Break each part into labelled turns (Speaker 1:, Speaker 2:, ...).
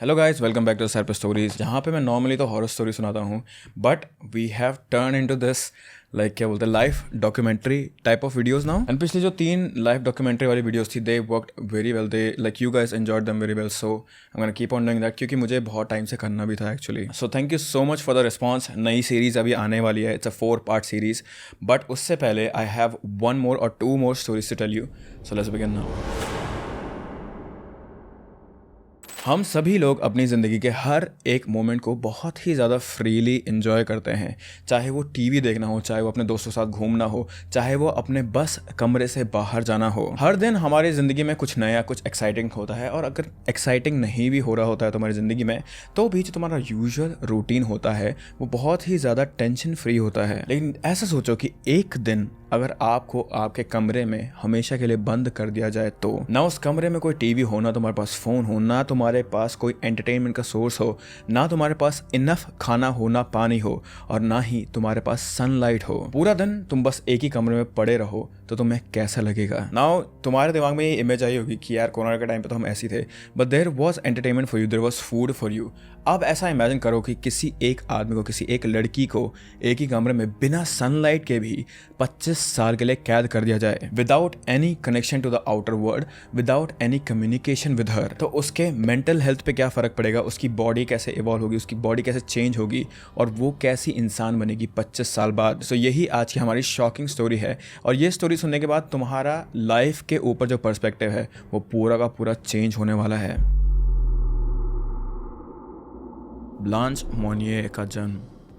Speaker 1: Hello guys, welcome back to Sarp stories, जहाँ पे मैं नॉर्मली तो हॉरर स्टोरी सुनाता हूँ, but we have turn into this like क्या बोलते हैं life documentary type of videos now. And पिछली जो 3 लाइफ डॉक्यूमेंट्री वाली वीडियोस थी, they worked very well, they like you guys enjoyed them very well, so I am gonna keep on doing that, क्योंकि मुझे बहुत टाइम से करना भी था actually. So thank you so much for the response. नई सीरीज़ अभी आने वाली है, it's a 4-part series, but उससे पहले I have 1 more or 2 more stories to tell you, so let's begin now. हम सभी लोग अपनी ज़िंदगी के हर एक मोमेंट को बहुत ही ज़्यादा फ्रीली इन्जॉय करते हैं, चाहे वो टीवी देखना हो, चाहे वो अपने दोस्तों के साथ घूमना हो, चाहे वो अपने बस कमरे से बाहर जाना हो। हर दिन हमारी ज़िंदगी में कुछ नया, कुछ एक्साइटिंग होता है, और अगर एक्साइटिंग नहीं भी हो रहा होता है तुम्हारी ज़िंदगी में, तो भी जो तुम्हारा यूजुअल रूटीन होता है वो बहुत ही ज़्यादा टेंशन फ्री होता है। लेकिन ऐसा सोचो कि एक दिन अगर आपको आपके कमरे में हमेशा के लिए बंद कर दिया जाए, तो ना उस कमरे में कोई टीवी हो, ना तुम्हारे पास फ़ोन हो, ना तुम्हारे पास कोई एंटरटेनमेंट का सोर्स हो, ना तुम्हारे पास इनफ खाना हो, ना पानी हो, और ना ही तुम्हारे पास सनलाइट हो, पूरा दिन तुम बस एक ही कमरे में पड़े रहो, तो तुम्हें कैसा लगेगा? नाउ तुम्हारे दिमाग में ये इमेज आई होगी कि यार कोरोना के टाइम पे तो हम ऐसे थे, but there was entertainment for you, there was food for you. अब ऐसा इमेजिन करो कि किसी एक आदमी को, किसी एक लड़की को एक ही कमरे में बिना सनलाइट के भी 25 साल के लिए कैद कर दिया जाए, without any connection to the outer world, without any communication with her. तो उसके मेंटल हेल्थ पे क्या फ़र्क पड़ेगा, उसकी बॉडी कैसे इवॉल्व होगी, उसकी बॉडी कैसे चेंज होगी, और वो कैसी इंसान बनेगी 25 साल बाद। सो यही आज की हमारी शॉकिंग स्टोरी है, और ये स्टोरी सुनने के बाद तुम्हारा लाइफ के ऊपर जो पर्सपेक्टिव है वो पूरा का पूरा चेंज होने वाला है। ब्लांच मोनियर का जन्म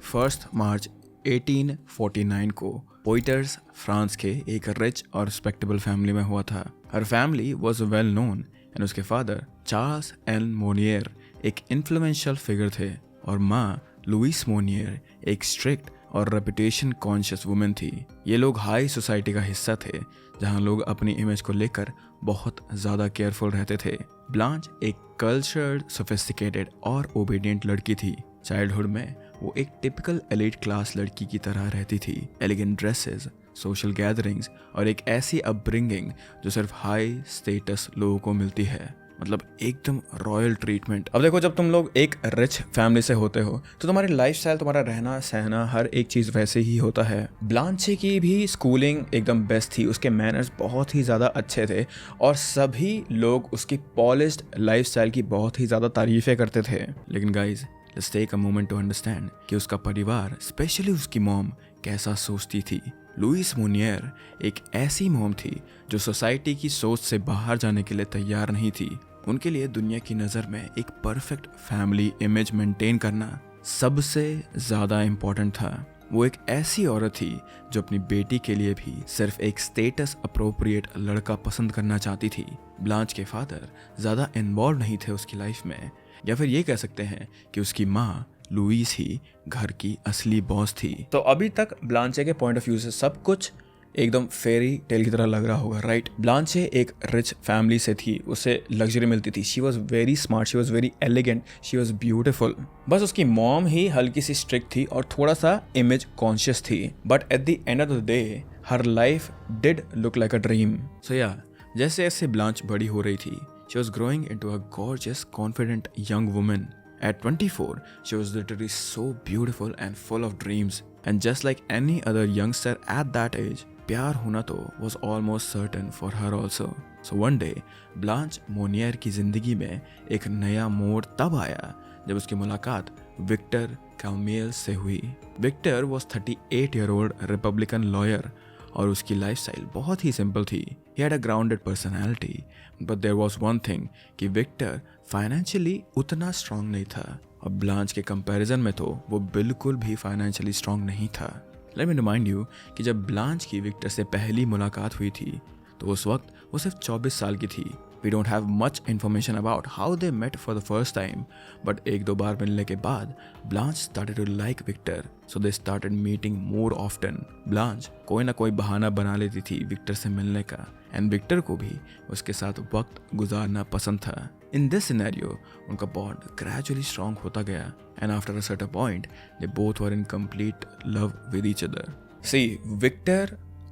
Speaker 1: 1 मार्च 1849 को पोइटर्स, फ्रांस के एक रिच और रिस्पेक्टेबल फैमिली में हुआ था। Her family was well known, and उसके फादर चार्ल्स एन मोनियर एक इन्फ्लुएंशियल फिगर थे, और माँ लुइस मोनियर एक स्ट्रिक्ट और रेपुटेशन कॉन्शियस वुमेन थी। ये लोग हाई सोसाइटी का हिस्सा थे, जहाँ लोग अपनी इमेज को लेकर बहुत ज़्यादा केयरफुल रहते थे। ब्लांच एक कल्चर्ड, सोफिस्टिकेटेड और ओबीडियंट लड़की थी। चाइल्डहुड में वो एक टिपिकल एलीट क्लास लड़की की तरह रहती थी। एलिगेंट ड्रेसेस, सोशल गैदरिंग्स और एक ऐसी अपब्रिंगिंग जो सिर्फ हाई स्टेटस लोगों को मिलती है, मतलब एकदम रॉयल ट्रीटमेंट। अब देखो, जब तुम लोग एक रिच फैमिली से होते हो तो तुम्हारी लाइफस्टाइल, तुम्हारा रहना सहना, हर एक चीज़ वैसे ही होता है। ब्लांचे की भी स्कूलिंग एकदम बेस्ट थी, उसके मैनर्स बहुत ही ज़्यादा अच्छे थे, और सभी लोग उसकी पॉलिश्ड लाइफस्टाइल की बहुत ही ज़्यादा तारीफ़ें करते थे। लेकिन guys, let's take a moment to understand कि उसका परिवार, स्पेशली उसकी मॉम, कैसा सोचती थी। लुइस मोनियर एक ऐसी मॉम थी जो सोसाइटी की सोच से बाहर जाने के लिए तैयार नहीं थी। उनके लिए दुनिया की नज़र में एक परफेक्ट फैमिली इमेज मेंटेन करना सबसे ज़्यादा इम्पोर्टेंट था। वो एक ऐसी औरत थी जो अपनी बेटी के लिए भी सिर्फ एक स्टेटस अप्रोप्रिएट लड़का पसंद करना चाहती थी। ब्लांच के फादर ज़्यादा इन्वॉल्व नहीं थे उसकी लाइफ में, या फिर ये कह सकते हैं कि उसकी माँ लुइस ही घर की असली बॉस थी। तो अभी तक ब्लांचे के पॉइंट ऑफ व्यू से सब कुछ एकदम फेरी टेल की तरह लग रहा होगा, राइट? ब्लांचे एक रिच फैमिली से थी, उसे लग्जरी मिलती थी, she was very smart, she was very elegant, she was beautiful. बस उसकी मॉम ही हल्की सी स्ट्रिक्ट थी और थोड़ा सा इमेज कॉन्शियस थी, but at the end of the day her life did look like a dream. So yeah, जैसे जैसे ब्लांच बड़ी हो रही थी, she was growing into a gorgeous, confident young woman. At 24, she was literally so beautiful and full of dreams. And just like any other youngster at that age, प्यार होना तो was almost certain for her also. So one day, blanch Monier की जिंदगी में एक नया मोड़ तब आया जब उसकी मुलाकात विक्टर कैलमेल से हुई। Victor was 38-year-old Republican lawyer, और उसकी लाइफस्टाइल बहुत ही सिंपल थी। He had a grounded personality, but there was one thing कि विक्टर फाइनेंशियली उतना स्ट्रांग नहीं था, और ब्लांच के कंपैरिजन में तो वो बिल्कुल भी फाइनेंशियली स्ट्रांग नहीं था। लेट मी रिमाइंड यू कि जब ब्लांच की विक्टर से पहली मुलाकात हुई थी तो उस वक्त वो सिर्फ 24 साल की थी। We don't have much information about how they met for the first time, but एक दो बार मिलने के बाद Blanche started to like Victor, so they started meeting more often. Blanche कोई ना कोई बहाना बना लेती थी विक्टर से मिलने का, and Victor को भी उसके साथ वक्त गुजारना पसंद था। In this scenario, उनका bond gradually strong होता गया, and after a certain point, they both were in complete love with each other. See, Victor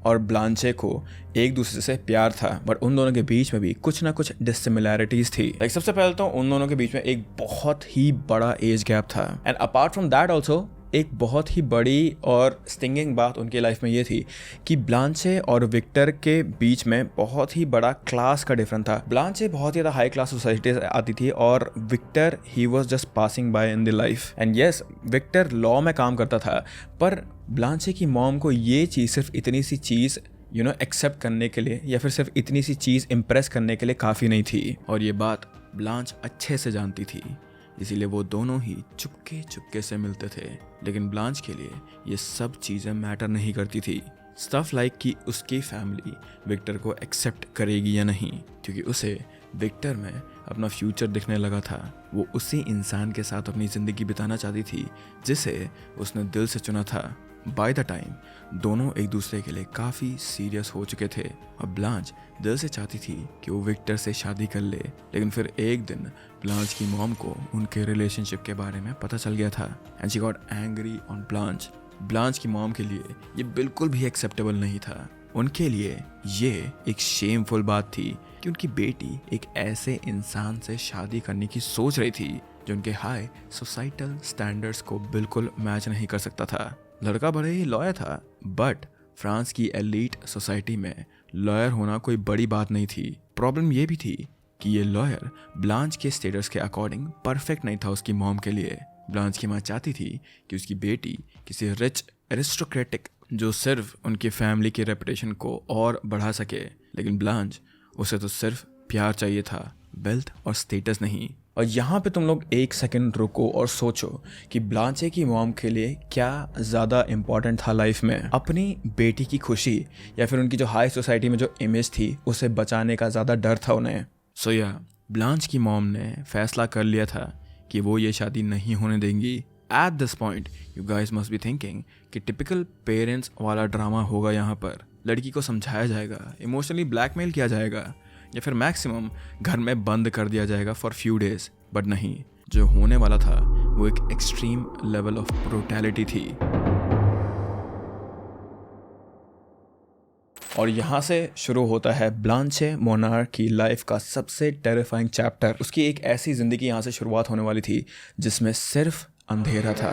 Speaker 1: और ब्लांचे को एक दूसरे से प्यार था, बट उन दोनों के बीच में भी कुछ ना कुछ डिसिमिलैरिटीज थी। लाइक सबसे पहले तो उन दोनों के बीच में एक बहुत ही बड़ा एज गैप था, and apart from that also एक बहुत ही बड़ी और स्टिंगिंग बात उनकी लाइफ में ये थी कि ब्लांचे और विक्टर के बीच में बहुत ही बड़ा क्लास का डिफरेंस था। ब्लांचे बहुत ही ज़्यादा हाई क्लास सोसाइटी से आती थी और Victor he was just passing by in the life. And yes, Victor law में काम करता था, पर ब्लांचे की मॉम को ये चीज़ सिर्फ इतनी सी चीज़ एक्सेप्ट करने के लिए या फिर सिर्फ इतनी सी चीज़ इम्प्रेस करने के लिए काफ़ी नहीं थी, और ये बात ब्लांच अच्छे से जानती थी। इसीलिए वो दोनों ही चुपके चुपके से मिलते थे। लेकिन ब्लांच के लिए ये सब चीज़ें मैटर नहीं करती थी। स्टफ लाइक कि उसकी फैमिली विक्टर को एक्सेप्ट करेगी या नहीं, क्योंकि उसे विक्टर में अपना फ्यूचर दिखने लगा था। वो उसी इंसान के साथ अपनी ज़िंदगी बिताना चाहती थी जिसे उसने दिल से चुना था। बाय द टाइम दोनों एक दूसरे के लिए काफ़ी सीरियस हो चुके थे और ब्लांच दिल से चाहती थी कि वो विक्टर से शादी कर ले। लेकिन फिर एक दिन ब्लांच की मॉम को उनके रिलेशनशिप के बारे में पता चल गया था, and she got angry on blanch. Blanch की मॉम के लिए ये बिल्कुल भी एक्सेप्टेबल नहीं था। उनके लिए ये एक शेमफुल बात थी कि उनकी बेटी एक ऐसे इंसान से शादी करने की सोच रही थी जो उनके हाई सोसाइटल स्टैंडर्ड्स को बिल्कुल मैच नहीं कर सकता था। लड़का भले ही लॉयर था, बट फ्रांस की एलीट सोसाइटी में लॉयर होना कोई बड़ी बात नहीं थी। प्रॉब्लम ये भी थी कि ये लॉयर ब्लांच के स्टेटस के अकॉर्डिंग परफेक्ट नहीं था उसकी मॉम के लिए। ब्लांच की माँ चाहती थी कि उसकी बेटी किसी रिच एरिस्टोक्रेटिक जो सिर्फ उनकी फैमिली की रेपुटेशन को और बढ़ा सके, लेकिन ब्लांच उसे तो सिर्फ प्यार चाहिए था, वेल्थ और स्टेटस नहीं। और यहाँ पे तुम लोग एक सेकंड रुको और सोचो कि ब्लांचे की मॉम के लिए क्या ज़्यादा इम्पॉर्टेंट था लाइफ में, अपनी बेटी की खुशी या फिर उनकी जो हाई सोसाइटी में जो इमेज थी उसे बचाने का ज़्यादा डर था उन्हें। सो या ब्लांच की मॉम ने फैसला कर लिया था कि वो ये शादी नहीं होने देंगी। At this point you guys must be thinking कि टिपिकल पेरेंट्स वाला ड्रामा होगा। यहाँ पर लड़की को समझाया जाएगा, इमोशनली ब्लैकमेल किया जाएगा या फिर मैक्सिमम घर में बंद कर दिया जाएगा फॉर फ्यू डेज। बट नहीं, जो होने वाला था वो एक एक्सट्रीम लेवल ऑफ ब्रूटैलिटी थी। और यहाँ से शुरू होता है ब्लांचे मोनार की लाइफ का सबसे टेरिफाइंग चैप्टर। उसकी एक ऐसी जिंदगी यहाँ से शुरुआत होने वाली थी जिसमें सिर्फ अंधेरा था।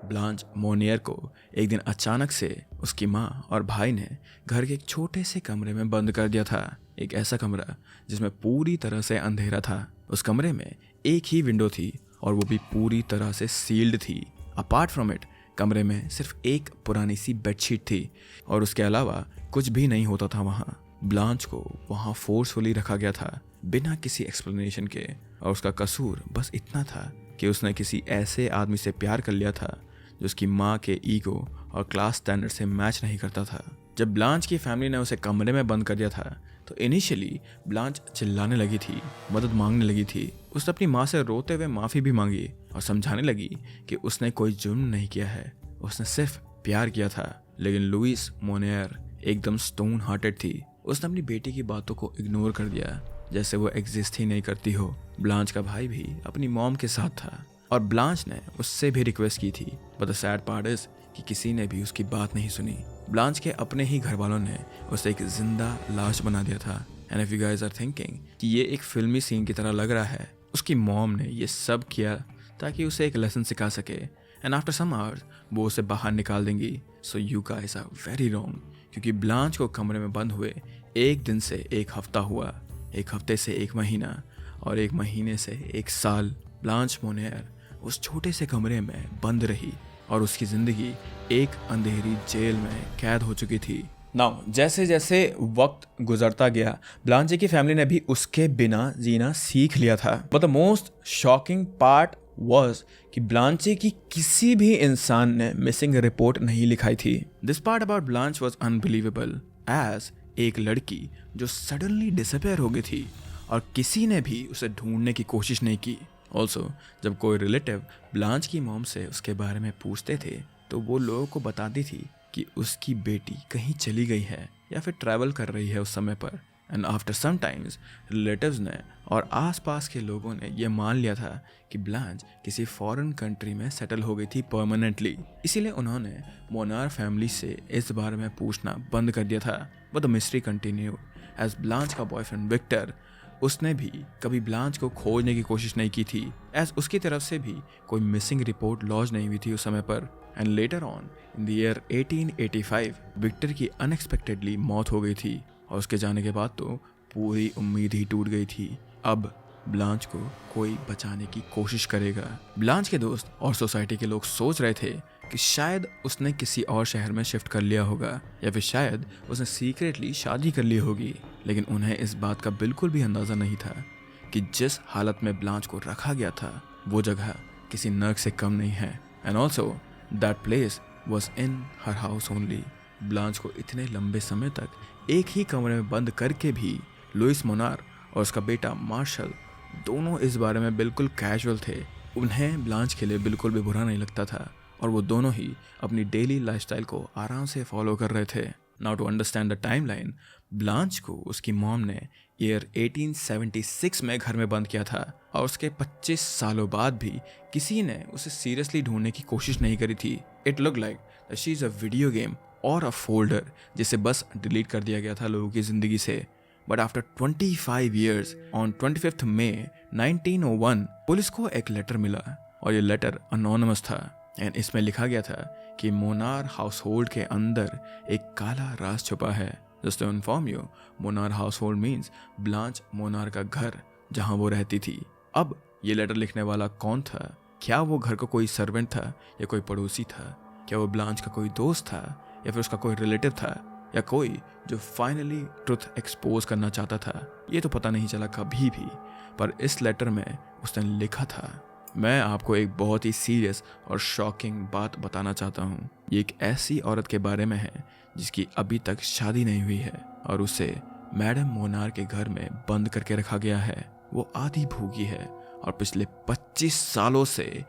Speaker 1: ब्लांच मोनियर को एक दिन अचानक से उसकी माँ और भाई ने घर के एक छोटे से कमरे में बंद कर दिया था। एक ऐसा कमरा जिसमें पूरी तरह से अंधेरा था। उस कमरे में एक ही विंडो थी और वो भी पूरी तरह से सील्ड थी। अपार्ट फ्रॉम इट कमरे में सिर्फ एक पुरानी सी बेडशीट थी और उसके अलावा कुछ भी नहीं होता था वहाँ। ब्लांच को वहाँ फोर्सफुली रखा गया था बिना किसी एक्सप्लेनेशन के, और उसका कसूर बस इतना था कि उसने किसी ऐसे आदमी से प्यार कर लिया था जो उसकी माँ के ईगो और क्लास स्टैंडर्ड से मैच नहीं करता था। जब ब्लांच की फैमिली ने उसे कमरे में बंद कर दिया था तो इनिशियली ब्लांच चिल्लाने लगी थी, मदद मांगने लगी थी। उसने अपनी माँ से रोते हुए माफ़ी भी मांगी और समझाने लगी कि उसने कोई जुर्म नहीं किया है, उसने सिर्फ प्यार किया था। लेकिन लुइस मोनियर एकदम स्टोन हार्टेड थी। उसने अपनी बेटी की बातों को इग्नोर कर दिया जैसे वो एग्जिस्ट ही नहीं करती हो। ब्लांच का भाई भी अपनी मॉम के साथ था और ब्लांच ने उससे भी रिक्वेस्ट की थी, but the sad part is कि किसी ने भी उसकी बात नहीं सुनी। ब्लांच के अपने ही घर वालों ने उसे एक जिंदा लाश बना दिया था। And if you guys are thinking कि ये एक फिल्मी सीन की तरह लग रहा है, उसकी मॉम ने ये सब किया ताकि उसे एक लेसन सिखा सके, एंड आफ्टर सम आवर्स वो उसे बाहर निकाल देंगी। So you guys are very wrong, क्योंकि ब्लांच को कमरे में बंद हुए एक दिन से एक हफ्ता हुआ, एक हफ्ते से एक महीना और एक महीने से एक साल। ब्लांच मोनियर उस छोटे से कमरे में बंद रही और उसकी ज़िंदगी एक अंधेरी जेल में कैद हो चुकी थी। नाउ जैसे जैसे वक्त गुजरता गया, ब्लांचे की फैमिली ने भी उसके बिना जीना सीख लिया था। But the most shocking part was कि ब्लांचे की किसी भी इंसान ने मिसिंग रिपोर्ट नहीं लिखाई थी। This part about Blanche was unbelievable, as एक लड़की जो सडनली डिसअपेयर हो गई थी और किसी ने भी उसे ढूंढने की कोशिश नहीं की। ऑल्सो जब कोई रिलेटिव ब्लांच की मॉम से उसके बारे में पूछते थे तो वो लोगों को बताती थी कि उसकी बेटी कहीं चली गई है या फिर ट्रैवल कर रही है उस समय पर, and after some times relatives ने और आसपास के लोगों ने यह मान लिया था कि ब्लांच किसी फॉरेन कंट्री में सेटल हो गई थी परमानेंटली। इसीलिए उन्होंने मोनार फैमिली से इस बारे में पूछना बंद कर दिया था। But the mystery continue as Blanche का बॉयफ्रेंड विक्टर, उसने भी कभी ब्लांच को खोजने की कोशिश नहीं की थी, एज उसकी तरफ से भी कोई मिसिंग रिपोर्ट लॉन्च नहीं हुई थी उस समय पर। And later on in the year 1885 Victor की अनएक्सपेक्टेडली मौत हो गई थी और उसके जाने के बाद तो पूरी उम्मीद ही टूट गई थी। अब ब्लांच को कोई बचाने की कोशिश करेगा। ब्लांच के दोस्त और सोसाइटी के लोग सोच रहे थे कि शायद उसने किसी और शहर में शिफ्ट कर लिया होगा या फिर शायद उसने सीक्रेटली शादी कर ली होगी, लेकिन उन्हें इस बात का बिल्कुल भी अंदाज़ा नहीं था कि जिस हालत में ब्लांच को रखा गया था वो जगह किसी नर्क से कम नहीं है। And also that place was in her house only. Blanch को इतने लंबे समय तक एक ही कमरे में बंद करके भी लुइस मोनार और उसका बेटा मार्शल दोनों इस बारे में बिल्कुल कैजुअल थे। उन्हें ब्लांच के लिए बिल्कुल भी बुरा नहीं लगता था और वो दोनों ही अपनी डेली लाइफस्टाइल को आराम से फॉलो कर रहे थे। Now to understand the timeline, Blanche को उसकी मॉम ने ईयर 1876 में घर में बंद किया था और उसके 25 सालों बाद भी किसी ने उसे सीरियसली ढूंढने की कोशिश नहीं करी थी। It look like she is a video game और अ फोल्डर जिसे बस डिलीट कर दिया गया था लोगों की ज़िंदगी से। बट आफ्टर 25 years ऑन 25 मई 1901 पुलिस को एक लेटर मिला और ये लेटर अनोनिमस था एंड इसमें लिखा गया था कि मोनार हाउस होल्ड के अंदर एक काला राज छुपा है। Just to inform you, Monnier household means Blanche Monnier का घर जहां वो रहती थी। अब ये लेटर लिखने वाला कौन था? क्या वो घर का कोई सर्वेंट था या कोई पड़ोसी था? क्या वो ब्लांच का कोई दोस्त था या फिर उसका कोई रिलेटिव था या कोई जो फाइनली ट्रुथ एक्सपोज करना चाहता था? ये तो पता नहीं चला कभी भी, पर इस लेटर में उसने लिखा था। मैं आपको एक बहुत ही सीरियस और शॉकिंग बात बताना चाहता हूँ। ये एक ऐसी औरत के बारे में है जिसकी अभी तक शादी नहीं हुई है और उसे मैडम मोनार के घर में बंद करके रखा गया है। वो आधी भूखी है और पिछले 25 सालों से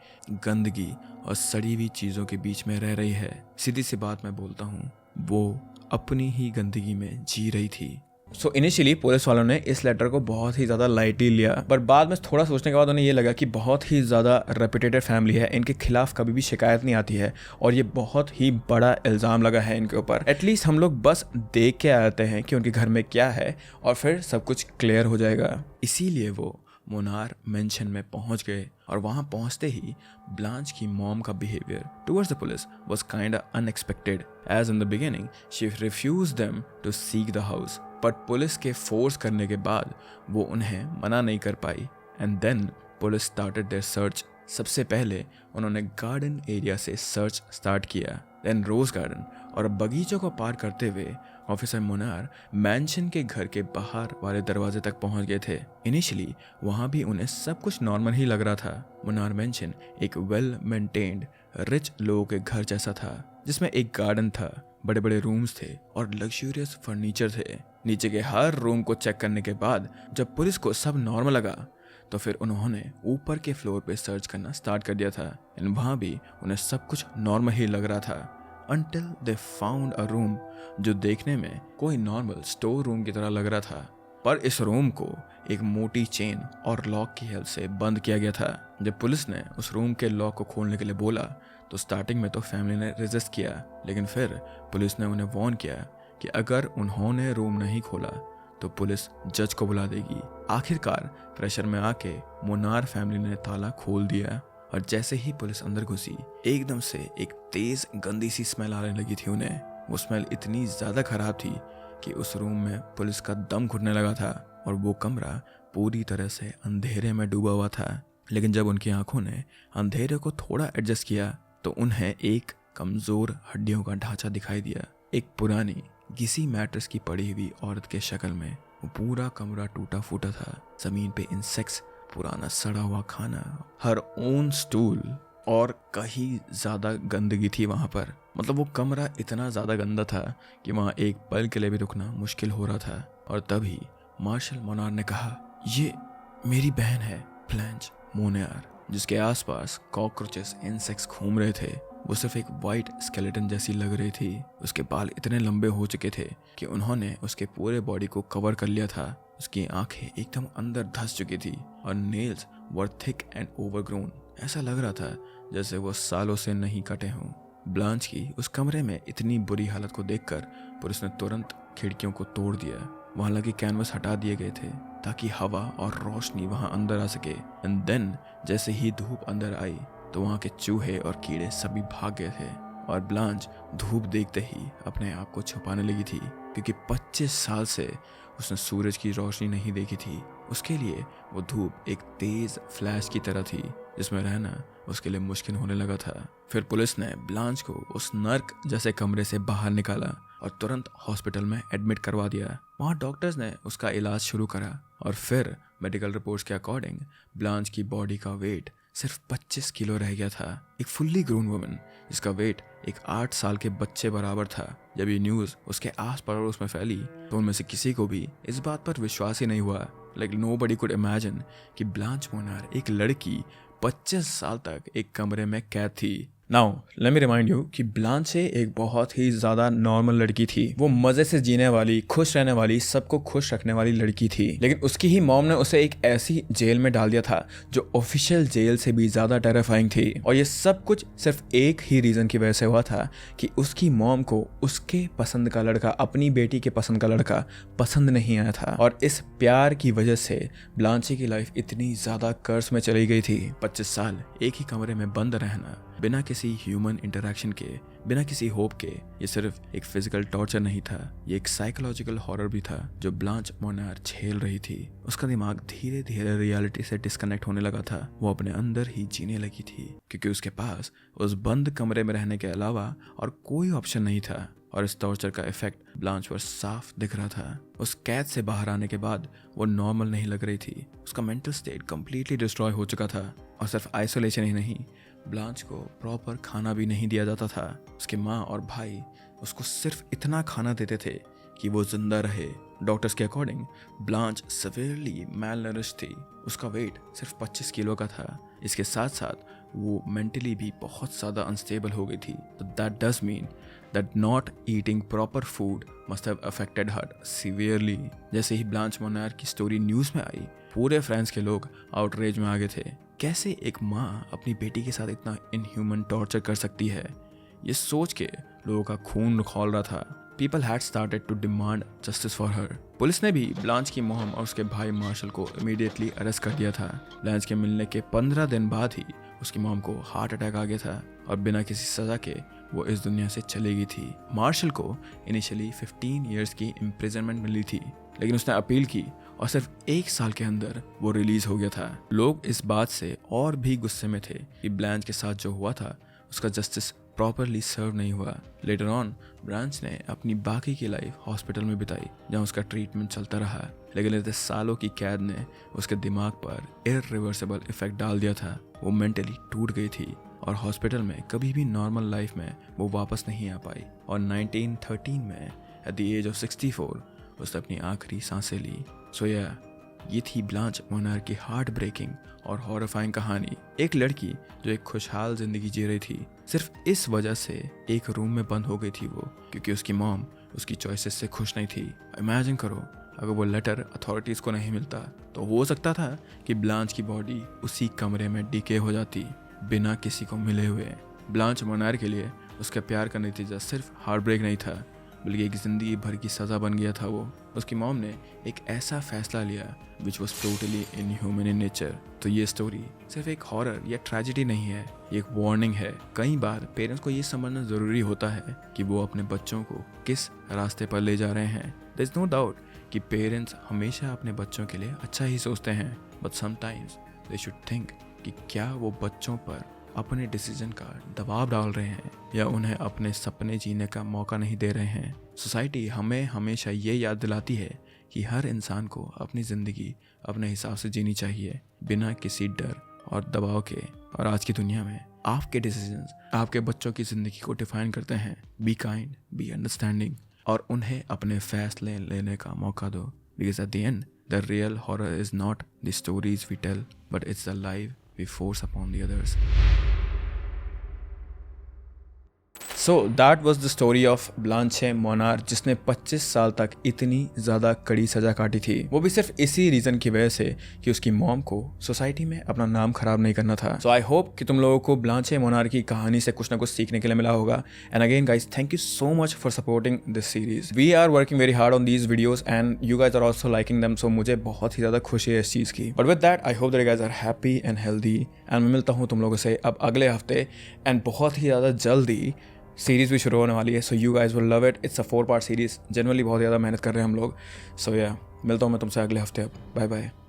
Speaker 1: गंदगी और सड़ी हुई चीज़ों के बीच में रह रही है। सीधी सी बात मैं बोलता हूँ, वो अपनी ही गंदगी में जी रही थी। सो इनिशियली पुलिस वालों ने इस लेटर को बहुत ही ज़्यादा लाइटली लिया, पर बाद में थोड़ा सोचने के बाद उन्हें ये लगा कि बहुत ही ज़्यादा रेपुटेड फैमिली है, इनके खिलाफ कभी भी शिकायत नहीं आती है और ये बहुत ही बड़ा इल्ज़ाम लगा है इनके ऊपर। एटलीस्ट हम लोग बस देख के आते हैं कि उनके घर में क्या है और फिर सब कुछ क्लियर हो जाएगा। इसीलिए वो मोनार मेंशन में पहुंच गए और वहां पहुंचते ही ब्लांच की मॉम का behaviour towards the police was kind unexpected. As in the beginning she refused them to seek the house, but police के फोर्स करने के बाद वो उन्हें मना नहीं कर पाई and then police started their search. सबसे पहले उन्होंने गार्डन एरिया से सर्च स्टार्ट किया, देन रोज गार्डन और बगीचों को पार करते हुए ऑफिसर मोनार मैंशन के घर के बाहर वाले दरवाजे तक पहुंच गए थे। इनिशियली वहां भी उन्हें सब कुछ नॉर्मल ही लग रहा था। मोनार मैंशन एक वेल मेंटेन्ड रिच लोगों के घर जैसा था जिसमें एक गार्डन था, बड़े बड़े रूम्स थे और लग्जूरियस फर्नीचर थे। नीचे के हर रूम को चेक करने के बाद जब पुलिस को सब नॉर्मल लगा तो फिर उन्होंने ऊपर के फ्लोर पे सर्च करना स्टार्ट कर दिया था एंड वहाँ भी उन्हें सब कुछ नॉर्मल ही लग रहा था until they found a room जो देखने में कोई नॉर्मल स्टोर रूम की तरह लग रहा था, पर इस रूम को एक मोटी चेन और लॉक की हेल्प से बंद किया गया था। जब पुलिस ने उस रूम के लॉक को खोलने के लिए बोला तो स्टार्टिंग में तो फैमिली ने रेजिस्ट किया, लेकिन फिर पुलिस ने उन्हें वार्न किया कि अगर उन्होंने रूम नहीं खोला तो पुलिस जज को बुला देगी। आखिरकार प्रेशर में आके मोनार फैमिली ने ताला खोल दिया और जैसे ही पुलिस अंदर घुसी एकदम से एक तेज गंदी सी स्मेल आने लगी थी उन्हें। वो स्मेल इतनी ज़्यादा खराब थी कि उस रूम में पुलिस का दम घुटने लगा था और वो कमरा पूरी तरह से अंधेरे में डूबा हुआ था। लेकिन जब उनकी आंखों ने अंधेरे को थोड़ा एडजस्ट किया तो उन्हें एक कमज़ोर हड्डियों का ढांचा दिखाई दिया, एक पुरानी घिसी मैट्रेस की पड़ी हुई औरत के शक्ल में। वो पूरा कमरा टूटा फूटा था, ज़मीन पे इंसेक्ट्स, पुराना सड़ा हुआ खाना, हर ओन स्टूल और कहीं ज़्यादा गंदगी थी वहाँ पर। मतलब वो कमरा इतना ज़्यादा गंदा था कि वहाँ एक पल के लिए भी रुकना मुश्किल हो रहा था। और तभी मार्शल मोनार ने कहा, ये मेरी बहन है ब्लांच मोनार, जिसके आसपास कॉकरोचेस इंसेक्ट्स घूम रहे थे। वो सिर्फ एक वाइट स्केलेटन जैसी लग रही थी। उसके बाल इतने लंबे हो चुके थे कि उन्होंने उसके पूरे बॉडी को कवर कर लिया था। उसकी आंखें एकदम अंदर धंस चुकी थी और nails were thick and overgrown. ऐसा लग रहा था जैसे वो सालों से नहीं कटे हों। ब्लांच की उस कमरे में इतनी बुरी हालत को देखकर पुलिस ने तुरंत खिड़कियों को तोड़ दिया। वहां लगे कैनवस हटा दिए गए थे ताकि हवा और रोशनी वहां अंदर आ सके। एंड देन जैसे ही धूप अंदर आई तो वहां के चूहे और कीड़े सभी भाग गए थे और ब्लांच धूप देखते ही अपने आप को छुपाने लगी थी, क्योंकि 25 साल से उसने सूरज की रोशनी नहीं देखी थी। उसके लिए वो धूप एक तेज फ्लैश की तरह थी जिसमें रहना उसके लिए मुश्किल होने लगा था। फिर पुलिस ने ब्लांच को उस नर्क जैसे कमरे से बाहर निकाला और तुरंत हॉस्पिटल में एडमिट करवा दिया। वहाँ डॉक्टर्स ने उसका इलाज शुरू करा और फिर मेडिकल रिपोर्ट्स के अकॉर्डिंग ब्लांच की बॉडी का वेट सिर्फ 25 किलो रह गया था। एक फुल्ली ग्रोन वुमन जिसका वेट एक 8 साल के बच्चे बराबर था। जब ये न्यूज़ उसके आस पड़ोस में फैली तो उनमें से किसी को भी इस बात पर विश्वास ही नहीं हुआ। लाइक नोबडी कुड इमेजिन कि ब्लांच मोनार एक लड़की 25 साल तक एक कमरे में कैद थी। Now let me remind you कि ब्लांचे एक बहुत ही ज़्यादा नॉर्मल लड़की थी। वो मज़े से जीने वाली, खुश रहने वाली, सबको खुश रखने वाली लड़की थी। लेकिन उसकी ही मॉम ने उसे एक ऐसी जेल में डाल दिया था जो ऑफिशियल जेल से भी ज़्यादा टेरिफाइंग थी। और ये सब कुछ सिर्फ एक ही रीज़न की वजह से हुआ था कि उसकी मॉम को उसके पसंद का लड़का, अपनी बेटी के पसंद का लड़का पसंद नहीं आया था। और इस प्यार की वजह से ब्लांचे की लाइफ इतनी ज़्यादा कर्ज में चली गई थी। 25 साल एक ही कमरे में बंद रहना बिना किसी ह्यूमन इंटरेक्शन के, बिना किसी होप के, ये सिर्फ एक फिजिकल टॉर्चर नहीं था, ये एक साइकोलॉजिकल हॉरर भी था जो ब्लांच मोनार झेल रही थी। उसका दिमाग धीरे धीरे रियलिटी से डिस्कनेक्ट होने लगा था। वो अपने अंदर ही जीने लगी थी क्योंकि उसके पास उस बंद कमरे में रहने के अलावा और कोई ऑप्शन नहीं था। और इस टॉर्चर का इफेक्ट ब्लांच पर साफ दिख रहा था। उस कैद से बाहर आने के बाद वो नॉर्मल नहीं लग रही थी। उसका मेंटल स्टेट कंप्लीटली डिस्ट्रॉय हो चुका था। और सिर्फ आइसोलेशन ही नहीं, ब्लांच को प्रॉपर खाना भी नहीं दिया जाता था। उसके माँ और भाई उसको सिर्फ इतना खाना देते थे कि वो जिंदा रहे। डॉक्टर्स के अकॉर्डिंग ब्लांच सिवियरली मैलनरिश थी। उसका वेट सिर्फ 25 किलो का था। इसके साथ साथ वो मेंटली भी बहुत ज़्यादा अनस्टेबल हो गई थी। तो that does mean that not eating proper food must have affected her severely. जैसे ही ब्लांच मोनार की स्टोरी न्यूज़ में आई, पूरे फ्रांस के लोग आउटरेज में आ गए थे। कैसे एक माँ अपनी बेटी के साथ इतना इनह्यूमन टॉर्चर कर सकती है, ये सोच के लोगों का खून खौल रहा था। People had started to demand justice for her. Police ने भी ब्लांच की मॉम और उसके भाई मार्शल को इमीडिएटली अरेस्ट कर दिया था। ब्लांच के मिलने के 15 दिन बाद ही उसकी मॉम को हार्ट अटैक आ गया था और बिना किसी सजा के वो इस दुनिया से चली गई थी। मार्शल को इनिशियली 15 इयर्स की इम्प्रिजनमेंट मिली थी, लेकिन उसने अपील की और सिर्फ 1 साल के अंदर वो रिलीज हो गया था। लोग इस बात से और भी गुस्से में थे कि ब्लांच के साथ जो हुआ था उसका जस्टिस प्रॉपरली सर्व नहीं हुआ। लेटर ऑन ब्लांच ने अपनी बाकी की लाइफ हॉस्पिटल में बिताई जहाँ उसका ट्रीटमेंट चलता रहा। लेकिन इतने सालों की कैद ने उसके दिमाग पर इररिवर्सिबल इफेक्ट डाल दिया था। वो मेंटली टूट गई थी और हॉस्पिटल में कभी भी नॉर्मल लाइफ में वो वापस नहीं आ पाई। और 1913 में एट द एज ऑफ 64 उसने अपनी आखिरी सांसें ली। सो ये थी ब्लांच मोनार की हार्ट ब्रेकिंग और हॉरिफाइंग कहानी। एक लड़की जो एक खुशहाल जिंदगी जी रही थी, सिर्फ इस वजह से एक रूम में बंद हो गई थी वो, क्योंकि उसकी मॉम उसकी चॉइसेस से खुश नहीं थी। इमेजिन करो अगर वो लेटर अथॉरिटीज़ को नहीं मिलता तो हो सकता था कि ब्लांच की बॉडी उसी कमरे में डिके हो जाती बिना किसी को मिले हुए। ब्लांच मोनार के लिए उसके प्यार का नतीजा सिर्फ हार्ट ब्रेक नहीं था, बल्कि एक ज़िंदगी भर की सज़ा बन गया था वो। उसकी मॉम ने एक ऐसा फैसला लिया which was totally inhuman in nature. तो ये स्टोरी सिर्फ एक हॉरर या ट्रेजेडी नहीं है, ये एक वार्निंग है। कई बार पेरेंट्स को ये समझना ज़रूरी होता है कि वो अपने बच्चों को किस रास्ते पर ले जा रहे हैं। देयर इज़ नो डाउट कि पेरेंट्स हमेशा अपने बच्चों के लिए अच्छा ही सोचते हैं, but sometimes they should think कि क्या वो बच्चों पर अपने डिसीजन का दबाव डाल रहे हैं या उन्हें अपने सपने जीने का मौका नहीं दे रहे हैं। सोसाइटी हमें हमेशा ये याद दिलाती है कि हर इंसान को अपनी ज़िंदगी अपने हिसाब से जीनी चाहिए, बिना किसी डर और दबाव के। और आज की दुनिया में आपके डिसीजंस आपके बच्चों की ज़िंदगी को डिफाइन करते हैं। बी काइंड, बी अंडरस्टैंडिंग और उन्हें अपने फैसले लेने का मौका दो। Because at the end the real horror is not the stories we tell, but it's the life we force upon the others. So that was the story of Blanche Monnier, जिसने 25 साल तक इतनी ज़्यादा कड़ी सज़ा काटी थी, वो भी सिर्फ इसी रीज़न की वजह से कि उसकी मॉम को सोसाइटी में अपना नाम खराब नहीं करना था। सो आई होप कि तुम लोगों को ब्लांचे मोनार की कहानी से कुछ ना कुछ सीखने के लिए मिला होगा। And again guys, thank you so much for supporting this series. We are working very hard on these videos and you guys are also liking them, so मुझे बहुत ही ज़्यादा खुशी है इस चीज़ की। But with that I hope that you guys are happy and healthy, and मैं मिलता हूँ तुम लोगों से अब अगले हफ्ते, एंड बहुत ही ज़्यादा जल्दी सीरीज़ भी शुरू होने वाली है। So you guys will love it. It's a 4 part series. Generally बहुत ज़्यादा मेहनत कर रहे हैं हम लोग। सो या मिलता हूँ मैं तुमसे अगले हफ्ते। अब बाय बाय।